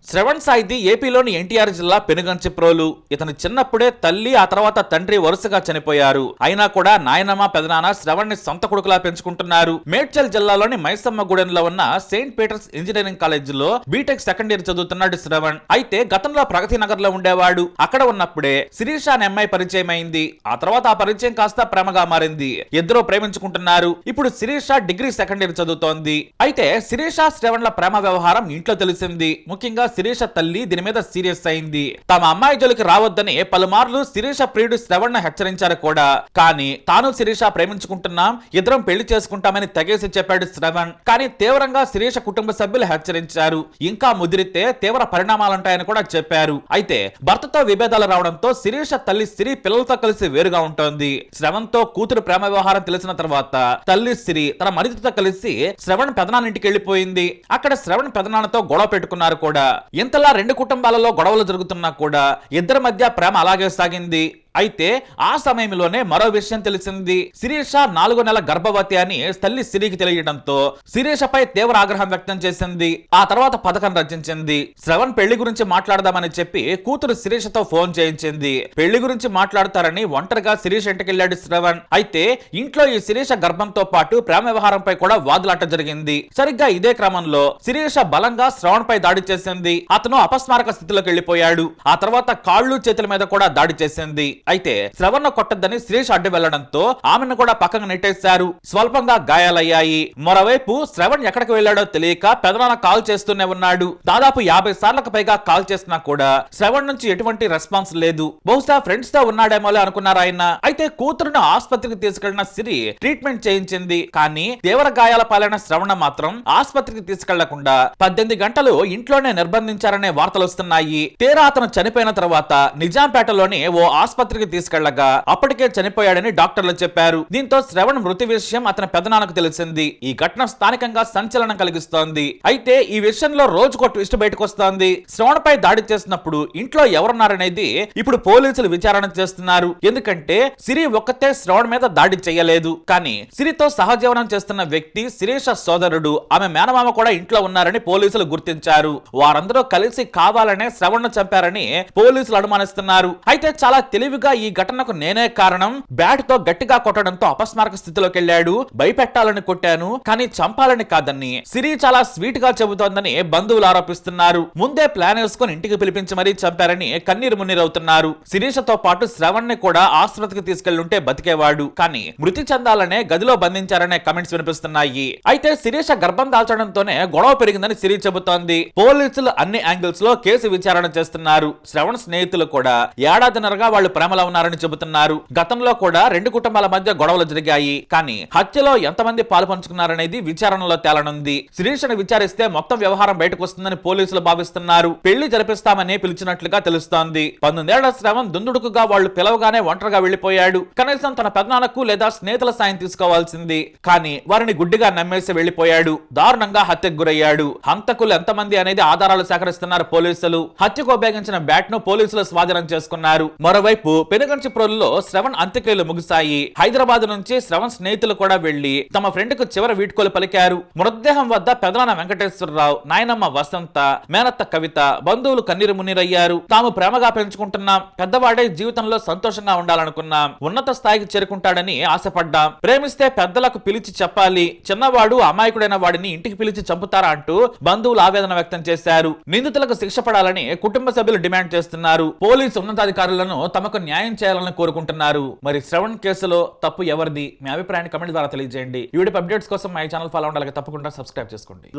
శ్రవణ్ సాయిది ఏపీలోని ఎన్టీఆర్ జిల్లా పెనుగంచిప్రోలు. ఇతను చిన్నప్పుడే తల్లి ఆ తర్వాత తండ్రి వరుసగా చనిపోయారు. అయినా కూడా నాయనమ్మ పెదనాన్న శ్రవణ్ ని సొంత కొడుకులా పెంచుకుంటున్నారు. మేడ్చల్ జిల్లాలోని మైసమ్మగూడెంలో ఉన్న సెయింట్ పీటర్స్ ఇంజనీరింగ్ కాలేజీలో బీటెక్ సెకండ్ ఇయర్ చదువుతున్నాడు శ్రవణ్. అయితే గతంలో ప్రగతి నగర్ లో ఉండేవాడు. అక్కడ ఉన్నప్పుడే శిరీష అనే అమ్మాయి పరిచయం అయింది. ఆ తర్వాత ఆ పరిచయం కాస్త ప్రేమగా మారింది. ఇద్దరు ప్రేమించుకుంటున్నారు. ఇప్పుడు శిరీష డిగ్రీ సెకండ్ ఇయర్ చదువుతోంది. అయితే శిరీష శ్రవణ్ల ప్రేమ వ్యవహారం ఇంట్లో తెలిసింది. ముఖ్యంగా శిరీష తల్లి దీని మీద సీరియస్ అయింది. తమ అమ్మాయి జోలికి రావద్దని పలుమార్లు శిరీష ప్రియుడు శ్రవణ్ హెచ్చరించారు కూడా. కానీ తాను శిరీష ప్రేమించుకుంటున్నాం, ఇద్దరం పెళ్లి చేసుకుంటామని తెగేసి చెప్పాడు శ్రవణ్. కానీ తీవ్రంగా శిరీష కుటుంబ సభ్యులు హెచ్చరించారు. ఇంకా ముదిరితే తీవ్ర పరిణామాలుంటాయని కూడా చెప్పారు. అయితే భర్తతో విభేదాలు రావడంతో శిరీష తల్లి సిరి పిల్లలతో కలిసి వేరుగా ఉంటోంది. శ్రవణ్ తో కూతురు ప్రేమ వ్యవహారం తెలిసిన తర్వాత తల్లి సిరి తన మరిదితో కలిసి శ్రవణ్ పెదనాన్న ఇంటికి వెళ్లిపోయింది. అక్కడ శ్రవణ్ పెదనాన్నతో గొడవ పెట్టుకున్నారు కూడా. ఇంతలా రెండు కుటుంబాలలో గొడవలు జరుగుతున్నా కూడా ఇద్దరి మధ్య ప్రేమ అలాగే సాగింది. అయితే ఆ సమయంలోనే మరో విషయం తెలిసింది. శిరీష 4వ నెల గర్భవతి అని తల్లి సిరికి తెలియడంతో శిరీషపై తీవ్ర ఆగ్రహం వ్యక్తం చేసింది. ఆ తర్వాత పథకం రచించింది. శ్రవణ్ పెళ్లి గురించి మాట్లాడదామని చెప్పి కూతురు శిరీషతో ఫోన్ చేయించింది. పెళ్లి గురించి మాట్లాడతారని ఒంటరిగా శిరీష ఇంటికెళ్లాడు శ్రవణ్. అయితే ఇంట్లో ఈ శిరీష గర్భంతో పాటు ప్రేమ వ్యవహారంపై కూడా వాదులాట జరిగింది. సరిగ్గా ఇదే క్రమంలో శిరీష బలంగా శ్రవణ్ పై దాడి చేసింది. అతను అపస్మారక స్థితిలోకి వెళ్లిపోయాడు. ఆ తర్వాత కాళ్ళు చేతుల మీద కూడా దాడి చేసింది. అయితే శ్రవణ్ కొట్టద్దని శిరీష్ అడ్డు వెళ్లడంతో ఆమెను కూడా పక్కకు నెట్టేశారు. స్వల్పంగా గాయాలయ్యాయి. మరోవైపు శ్రవణ్ ఎక్కడికి వెళ్లాడో తెలియక పెదనాన్న కాల్ చేస్తూనే ఉన్నాడు. దాదాపు 50 సార్లకు పైగా కాల్ చేసినా కూడా శ్రవణ్ నుంచి ఎటువంటి రెస్పాన్స్ లేదు. బహుశా ఫ్రెండ్స్ తో ఉన్నాడేమోలే అనుకున్నారు ఆయన. అయితే కూతురును ఆసుపత్రికి తీసుకెళ్లిన సిరి ట్రీట్మెంట్ చేయించింది. కానీ తీవ్ర గాయాల పాలైన శ్రవణ మాత్రం ఆసుపత్రికి తీసుకెళ్లకుండా 18 గంటలు ఇంట్లోనే నిర్బంధించారనే వార్తలు వస్తున్నాయి. తీరా అతను చనిపోయిన తర్వాత నిజాంపేటలోని ఓ ఆసుపత్రికి తీసుకెళ్లగా అప్పటికే చనిపోయాడని డాక్టర్లు చెప్పారు. దీంతో శ్రవణ్ మృతి విషయం అతని పెదనాన్నకు తెలిసింది. ఈ ఘటన స్థానికంగా సంచలనం కలిగిస్తోంది. అయితే ఈ విషయంలో రోజుకో ట్విస్ట్ బయటకు వస్తోంది. శ్రవణ్ పై దాడి చేసినప్పుడు ఇంట్లో ఎవరున్నారనేది ఇప్పుడు పోలీసులు విచారణ చేస్తున్నారు. ఎందుకంటే సిరి ఒక్కతే శ్రవణ్ మీద దాడి చేయలేదు. కానీ సిరితో సహజీవనం చేస్తున్న వ్యక్తి శిరీష సోదరుడు, ఆమె మేనమామ కూడా ఇంట్లో ఉన్నారని పోలీసులు గుర్తించారు. వారందరూ కలిసి కావాలనే శ్రవణ్ చంపారని పోలీసులు అనుమానిస్తున్నారు. అయితే చాలా తెలివిగా ఈ ఘటనకు నేనే కారణం, బ్యాట్ తో గట్టిగా కొట్టడంతో అపస్మారక స్థితిలోకి వెళ్లాడు, భయపెట్టాలని కొట్టాను కానీ చంపాలని కాదని సిరి చాలా స్వీట్ గా చెబుతోందని బంధువులు ఆరోపిస్తున్నారు. ముందే ప్లాన్ వేసుకుని ఇంటికి పిలిపించి మరీ చంపారని కన్నీరు మున్నీరవుతున్నారు. శిరీషతో పాటు శ్రవణ్ ని కూడా ఆసుపత్రికి తీసుకెళ్లుంటే బతికేవాడు, కానీ మృతి చెందాలనే గదిలో బంధించారనే కమెంట్స్ వినిపిస్తున్నాయి. అయితే శిరీష గర్భం దాల్చడంతోనే గొడవ పెరిగిందని సిరి చెబుతోంది. పోలీసులు అన్ని యాంగిల్స్ లో కేసు విచారణ చేస్తున్నారు. శ్రవణ్ స్నేహితులు కూడా ఏడాదిన్నరగా వాళ్ళు ప్రేమలో ఉన్నారని చెబుతున్నారు. గతంలో కూడా రెండు కుటుంబాల మధ్య గొడవలు జరిగాయి. కానీ హత్యలో ఎంతమంది పాలు పంచుకున్నారనేది విచారణలో తేలనుంది. శిరీషను విచారిస్తే మొత్తం వ్యవహారం బయటకు వస్తుందని పోలీసులు భావిస్తున్నారు. పెళ్లి జరిపిస్తామని పిలిచినట్లుగా తెలుస్తోంది. 19 ఏళ్ల శ్రవణ్ దుందుడుకుగా వాళ్ళు పిలవగానే ఒంటరిగా వెళ్లిపోయాడు. కనీసం తన పెదనాన్నకు లేదా స్నేహితుల సాయం తీసుకోవాల్సింది. కానీ వారిని గుడ్డిగా నమ్మేసి వెళ్లిపోయాడు. దారుణంగా హత్యకు గురయ్యాడు. హంతకులు ఎంతమంది అనేది ఆధారాలు సేకరిస్తున్నారు పోలీసులు. హత్యకు ఉపయోగించిన బ్యాట్ ను పోలీసులు స్వాధీనం చేసుకున్నారు. మరోవైపు పెనుగంచిప్రోలులో శ్రవణ్ అంత్యక్రియలు ముగిశాయి. హైదరాబాద్ నుంచి శ్రవణ్ స్నేహితులు కూడా వెళ్లి తమ ఫ్రెండ్ కు చివరి వీడ్కోలు పలికారు. మృతదేహం వద్ద పెదనాన్న వెంకటేశ్వరరావు, నాయనమ్మ వసంత, మేనత్త కవిత, బంధువులు కన్నీరు మున్నీరయ్యారు. తాము ప్రేమగా పెంచుకుంటున్నాం, పెద్దవాడే జీవితంలో సంతోషంగా ఉండాలనుకున్నాం, ఉన్నత స్థాయికి చేరుకుంటాడని ఆశపడ్డాం, ప్రేమిస్తే పెద్దలకు పిలిచి చెప్పాలి, చిన్నవాడు అమాయకుడైన వాడిని ఇంటికి పిలిచి చంపుతారా అంటూ బంధువులు ఆవేదన వ్యక్తం చేశారు. నిందితులకు శిక్ష పడాలని కుటుంబ సభ్యులు డిమాండ్ చేస్తున్నారు. పోలీసు ఉన్నతాధికారులను తమకు న్యాయం చేయాలని కోరుకుంటున్నారు. మరి శ్రవణ్ కేసులో తప్పు ఎవరిది? మీ అభిప్రాయాన్ని కమెంట్ ద్వారా తెలియజేయండి. ఈ వీడియో అప్డేట్స్ కోసం మా ఛానల్ ఫాలో అవ్వాలి, తప్పకుండా సబ్స్క్రైబ్ చేసుకోండి.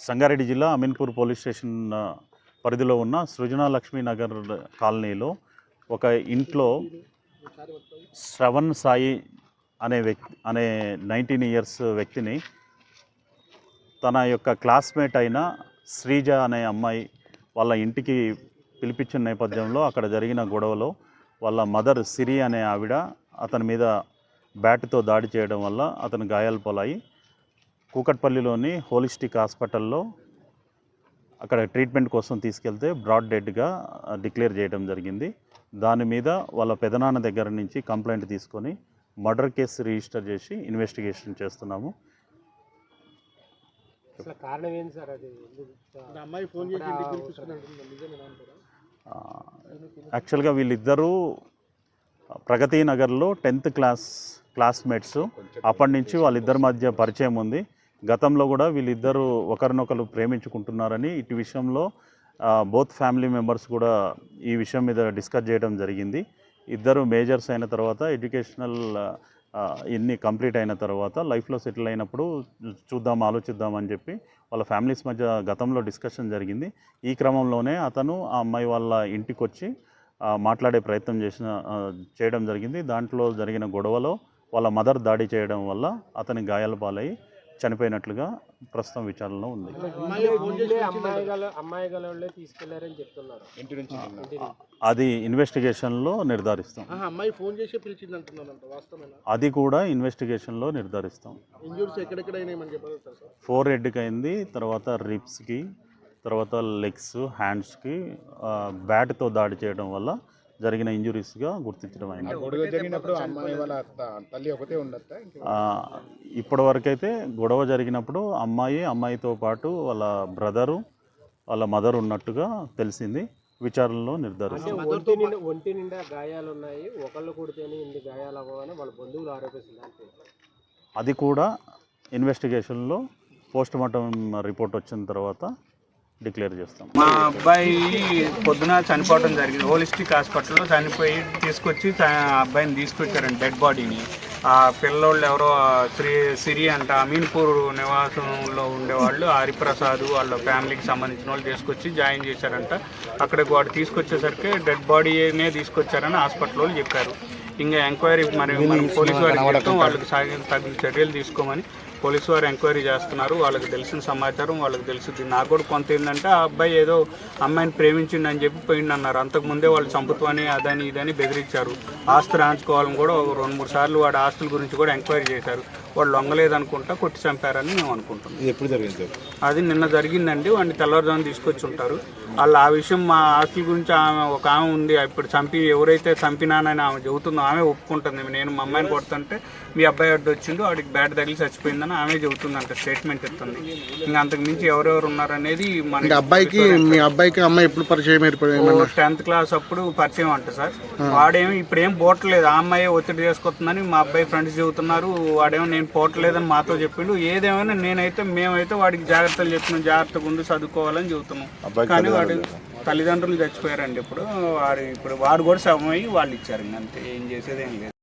సంగారెడ్డి జిల్లా అమీన్పూర్ పోలీస్ స్టేషన్ పరిధిలో ఉన్న సృజనా లక్ష్మీ నగర్ కాలనీలో ఒక ఇంట్లో శ్రవణ్ సాయి అనే 19 ఇయర్స్ వ్యక్తిని తన యొక్క క్లాస్మేట్ అయిన శ్రీజ అనే అమ్మాయి వాళ్ళ ఇంటికి పిలిపించిన నేపథ్యంలో అక్కడ జరిగిన గొడవలో వాళ్ళ మదర్ సిరి అనే ఆవిడ అతని మీద బ్యాట్తో దాడి చేయడం వల్ల అతను గాయాలు పాలయ్యి కూకట్పల్లిలోని హోలిస్టిక్ హాస్పిటల్లో అక్కడ ట్రీట్మెంట్ కోసం తీసుకెళ్తే బ్రాడ్ డెడ్గా డిక్లేర్ చేయడం జరిగింది. దాని మీద వాళ్ళ పెదనాన్న దగ్గర నుంచి కంప్లైంట్ తీసుకొని మర్డర్ కేసు రిజిస్టర్ చేసి ఇన్వెస్టిగేషన్ చేస్తున్నాము. అసలు కారణం ఏంటి సార్ అది? అమ్మాయి ఫోన్ చేసి ఇంటికి పిలిపిస్తున్నట్టు నిజమేనా అంటారా? యాక్చువల్గా వీళ్ళిద్దరూ ప్రగతి నగర్లో 10th క్లాస్మేట్స్. అప్పటి నుంచి వాళ్ళిద్దరి మధ్య పరిచయం ఉంది. గతంలో కూడా వీళ్ళిద్దరూ ఒకరినొకరు ప్రేమించుకుంటున్నారని ఇటు విషయంలో బోత్ ఫ్యామిలీ మెంబర్స్ కూడా ఈ విషయం మీద డిస్కస్ చేయడం జరిగింది. ఇద్దరు మేజర్స్ అయిన తర్వాత ఎడ్యుకేషనల్ ఇన్ని కంప్లీట్ అయిన తర్వాత లైఫ్లో సెటిల్ అయినప్పుడు ఆలోచిద్దాం అని చెప్పి వాళ్ళ ఫ్యామిలీస్ మధ్య గతంలో డిస్కషన్ జరిగింది. ఈ క్రమంలోనే అతను ఆ అమ్మాయి వాళ్ళ ఇంటికి వచ్చి మాట్లాడే ప్రయత్నం చేయడం జరిగింది. దాంట్లో జరిగిన గొడవలో వాళ్ళ మదర్ దాడి చేయడం వల్ల అతని గాయాల పాలై చనిపోయినట్లుగా ప్రస్తుతం విచారణలో ఉంది. అమ్మాయి గలవాళ్ళే తీసుకెళ్లారని చెప్తున్నారు. అది ఇన్వెస్టిగేషన్లో నిర్ధారిస్తాం. అమ్మాయి ఫోన్ చేసి పిలిచింది అంటున్నారంట, వాస్తవేనా? అది కూడా ఇన్వెస్టిగేషన్లో నిర్ధారిస్తాం. ఇంజూరీస్ ఎక్కడెక్కడ అయినాయని చెప్పారు సార్? ఫోర్ హెడ్కి అయింది, తర్వాత రిబ్స్కి, తర్వాత లెగ్స్, హ్యాండ్స్కి బ్యాట్తో దాడి చేయడం వల్ల జరిగిన ఇంజురీస్గా గుర్తించడం అయింది. ఇప్పటివరకైతే గొడవ జరిగినప్పుడు అమ్మాయితో పాటు వాళ్ళ బ్రదరు, వాళ్ళ మదర్ ఉన్నట్టుగా తెలిసింది. విచారణలో నిర్ధారిస్తాం. ఒంటి నిండా గాయాలు ఉన్నాయి, ఒకళ్ళు కొడితేనే ఇన్ని గాయాలు అవ్వని వాళ్ళ బంధువులు ఆరోపిస్తున్నారు. అది కూడా ఇన్వెస్టిగేషన్లో పోస్ట్ మార్టం రిపోర్ట్ వచ్చిన తర్వాత డిక్లేర్ చేస్తాం. మా అబ్బాయి పొద్దున చనిపోవడం జరిగింది. హోలిస్టిక్ హాస్పిటల్లో చనిపోయి తీసుకొచ్చి అబ్బాయిని తీసుకొచ్చారండి, డెడ్ బాడీని. ఆ పిల్లోళ్ళు ఎవరో సిరి అంట, అమీన్పూర్ నివాసంలో ఉండేవాళ్ళు, హరిప్రసాద్ వాళ్ళ ఫ్యామిలీకి సంబంధించిన వాళ్ళు తీసుకొచ్చి జాయిన్ చేశారంట. అక్కడికి వాడు తీసుకొచ్చేసరికి డెడ్ బాడీనే తీసుకొచ్చారని హాస్పిటల్ వాళ్ళు చెప్పారు. ఇంకా ఎంక్వైరీ మనం పోలీసు వారికి చెప్తాం, వాళ్ళకి తగిన చర్యలు తీసుకోమని పోలీసు వారు ఎంక్వైరీ చేస్తున్నారు. వాళ్ళకి తెలిసిన సమాచారం వాళ్ళకి తెలుస్తుంది. నాకు కూడా కొంత ఏంటంటే ఆ అబ్బాయి ఏదో అమ్మాయిని ప్రేమించిండని చెప్పి పోయిండన్నారు. అంతకుముందే వాళ్ళు చంపుతామని అదని ఇదని బెదిరించారు. ఆస్తులు రాయించుకోవాలని కూడా 2-3 సార్లు వాడి ఆస్తుల గురించి కూడా ఎంక్వైరీ చేశారు. వాళ్ళు లొంగలేదనుకుంటా కొట్టి చంపారని మేము అనుకుంటున్నాం. ఎప్పుడు జరిగింది? అది నిన్న జరిగిందండి. వాడిని తెల్లవారుజామున తీసుకొచ్చి ఉంటారు. వాళ్ళు ఆ విషయం మా ఆస్తుల గురించి ఒక ఆమె ఉంది, ఇప్పుడు ఎవరైతే చంపినానని ఆమె చెబుతుందో ఆమె ఒప్పుకుంటుంది. నేను మా అమ్మాయిని కొడుతుంటే మీ అబ్బాయి అడ్డు వచ్చిండు, వాడికి బ్యాట్ తగిలి చచ్చిపోయిందని ఆమె చెబుతుందంట, స్టేట్మెంట్ ఇస్తుంది. ఇంకా అంతకు మించి ఎవరెవరు ఉన్నారనేది మన మీ అబ్బాయికి అమ్మాయి ఎప్పుడు పరిచయం ఏర్పడింది? 10th క్లాస్ అప్పుడు పరిచయం అంట సార్. వాడేమి ఇప్పుడేం పోవట్లేదు, ఆ అమ్మాయి ఒత్తిడి చేసుకొస్తుందని మా అబ్బాయి ఫ్రెండ్స్ చెబుతున్నారు. వాడేమో నేను పోవట్లేదని మాతో చెప్పిండు. ఏదేమైనా మేమైతే వాడికి జాగ్రత్తలు చెప్తున్నాం, జాగ్రత్తగా ఉండి చదువుకోవాలని చెబుతున్నాం. కానీ వాడు తల్లిదండ్రులు చచ్చిపోయారండి. ఇప్పుడు వాడు కూడా శవమయ్యి వాళ్ళు ఇచ్చారు. అంతే, ఏం చేసేది ఏం లేదు.